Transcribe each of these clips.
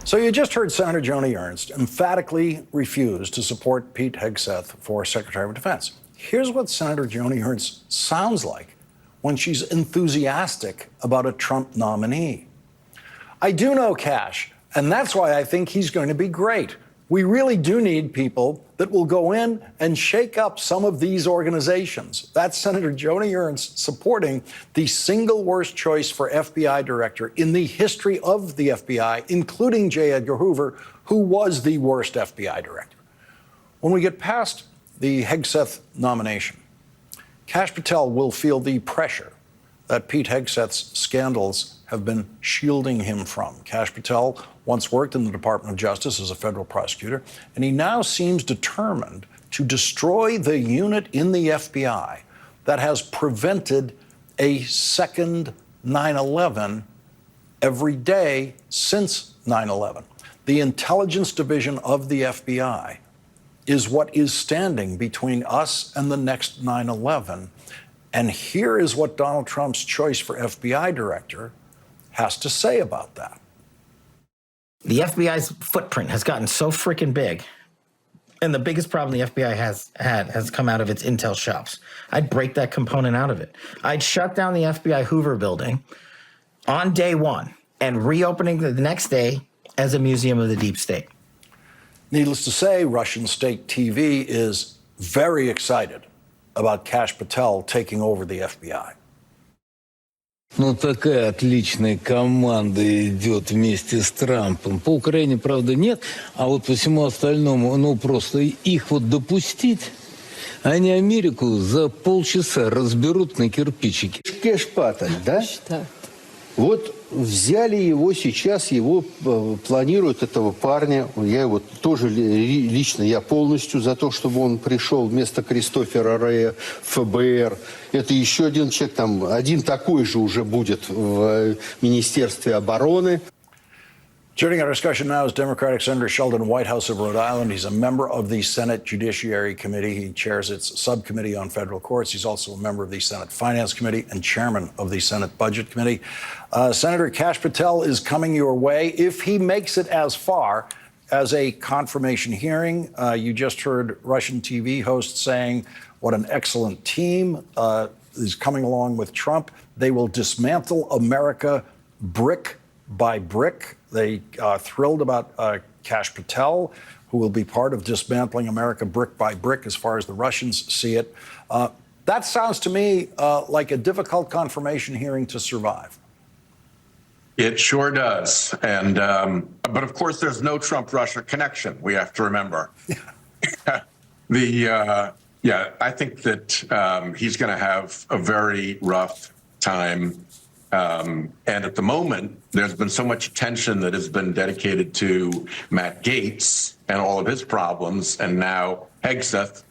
So you just heard Senator Joni Ernst emphatically refuse to support Pete Hegseth for Secretary of Defense. Here's what Senator Joni Ernst sounds like when she's enthusiastic about a Trump nominee. I do know Kash, and that's why I think he's going to be great. We really do need people that will go in and shake up some of these organizations. That's Senator Joni Ernst supporting the single worst choice for FBI director in the history of the FBI, including J. Edgar Hoover, who was the worst FBI director. When we get past the Hegseth nomination, Kash Patel will feel the pressure that Pete Hegseth's scandals have been shielding him from. Kash Patel once worked in the Department of Justice as a federal prosecutor, and he now seems determined to destroy the unit in the FBI that has prevented a second 9/11 every day since 9/11. The intelligence division of the FBI is what is standing between us and the next 9/11. And here is what Donald Trump's choice for FBI director has to say about that. The FBI's footprint has gotten so freaking big. And the biggest problem the FBI has come out of its intel shops. I'd break that component out of it. I'd shut down the FBI Hoover building on day one and reopening the next day as a museum of the deep state. Needless to say, Russian state TV is very excited about Kash Patel taking over the FBI. Ну, такая отличная команда идет вместе с Трампом. По Украине, правда, нет, а вот по всему остальному, ну, просто их вот допустить, они Америку за полчаса разберут на кирпичики. Кэш Патель, да? Да. Вот взяли его сейчас, его планируют, этого парня. Я его тоже лично, я полностью за то, чтобы он пришел вместо Кристофера Рэя в ФБР. Это еще один человек, там один такой же уже будет в Министерстве обороны. Joining our discussion now is Democratic Senator Sheldon Whitehouse of Rhode Island. He's a member of the Senate Judiciary Committee. He chairs its subcommittee on federal courts. He's also a member of the Senate Finance Committee and chairman of the Senate Budget Committee. Senator Kash Patel is coming your way if he makes it as far as a confirmation hearing. You just heard Russian TV hosts saying what an excellent team is coming along with Trump. They will dismantle America brick by brick. They thrilled about Kash Patel, who will be part of dismantling America brick by brick as far as the Russians see it. That sounds to me like a difficult confirmation hearing to survive. It sure does. And but of course, there's no Trump-Russia connection. We have to remember. I think that he's going to have a very rough time. And at the moment, there's been so much attention that has been dedicated to Matt Gaetz and all of his problems, and now Hegseth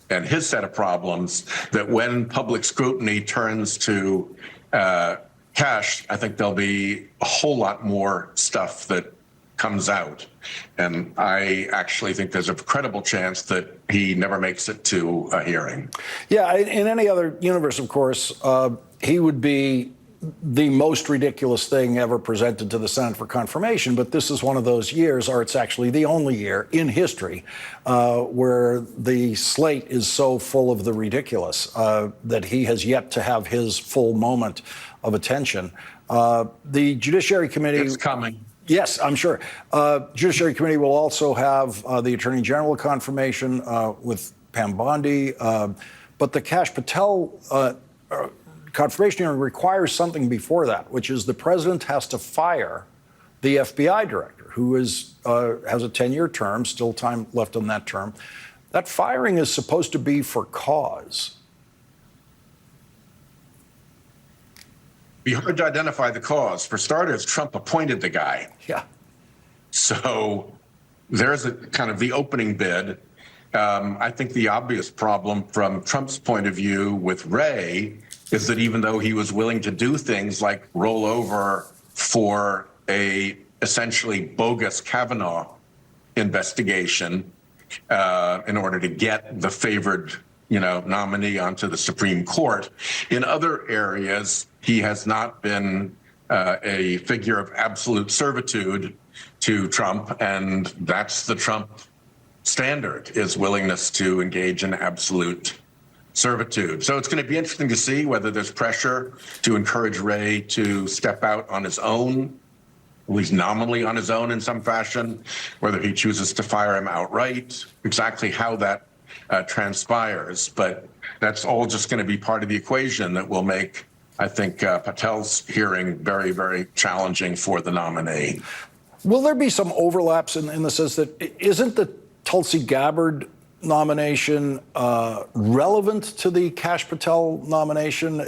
and his set of problems, that when public scrutiny turns to Kash, I think there'll be a whole lot more stuff that comes out. And I actually think there's a credible chance that he never makes it to a hearing. Yeah, in any other universe, of course, he would be the most ridiculous thing ever presented to the Senate for confirmation. But this is one of those years, or it's actually the only year in history where the slate is so full of the ridiculous that he has yet to have his full moment of attention. The Judiciary Committee... It's coming. Yes, I'm sure. Judiciary Committee will also have the Attorney General confirmation with Pam Bondi. But the Kash Patel confirmation hearing requires something before that, which is the president has to fire the FBI director, who is has a 10-year term, still time left on that term. That firing is supposed to be for cause. Be hard to identify the cause. For starters, Trump appointed the guy. Yeah. So there's a kind of the opening bid. I think the obvious problem from Trump's point of view with Wray is that even though he was willing to do things like roll over for a essentially bogus Kavanaugh investigation in order to get the favored, nominee onto the Supreme Court, in other areas he has not been a figure of absolute servitude to Trump, and that's the Trump standard, is willingness to engage in absolute servitude. So it's going to be interesting to see whether there's pressure to encourage Wray to step out on his own, at least nominally on his own in some fashion, whether he chooses to fire him outright, exactly how that transpires. But that's all just going to be part of the equation that will make, I think, Patel's hearing very, very challenging for the nominee. Will there be some overlaps in the sense that isn't the Tulsi Gabbard nomination relevant to the Kash Patel nomination?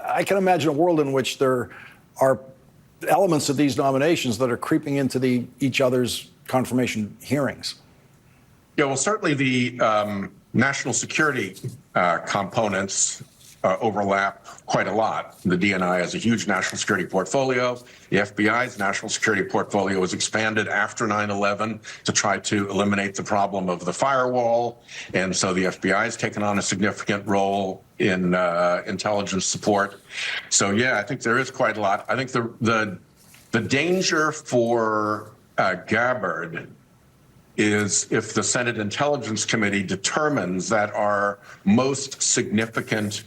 I can imagine a world in which there are elements of these nominations that are creeping into each other's confirmation hearings. Yeah, well, certainly the national security components overlap quite a lot. The DNI has a huge national security portfolio. The FBI's national security portfolio was expanded after 9/11 to try to eliminate the problem of the firewall. And so the FBI has taken on a significant role in intelligence support. So, yeah, I think there is quite a lot. I think the danger for Gabbard is if the Senate Intelligence Committee determines that our most significant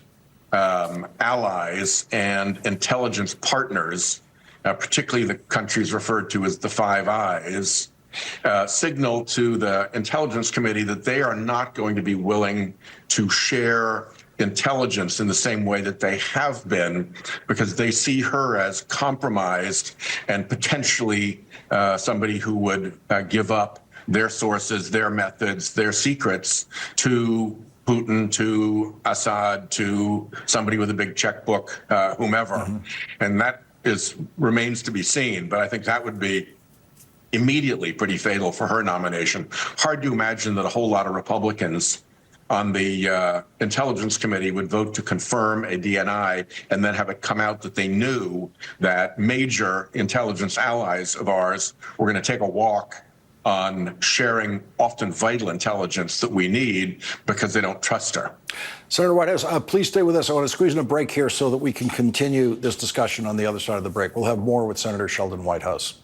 allies and intelligence partners, particularly the countries referred to as the Five Eyes, signal to the Intelligence Committee that they are not going to be willing to share intelligence in the same way that they have been, because they see her as compromised and potentially somebody who would give up their sources, their methods, their secrets to Putin, to Assad, to somebody with a big checkbook, whomever. Mm-hmm. And that remains to be seen. But I think that would be immediately pretty fatal for her nomination. Hard to imagine that a whole lot of Republicans on the Intelligence Committee would vote to confirm a DNI and then have it come out that they knew that major intelligence allies of ours were going to take a walk on sharing often vital intelligence that we need because they don't trust her. Senator Whitehouse, please stay with us. I want to squeeze in a break here so that we can continue this discussion on the other side of the break. We'll have more with Senator Sheldon Whitehouse.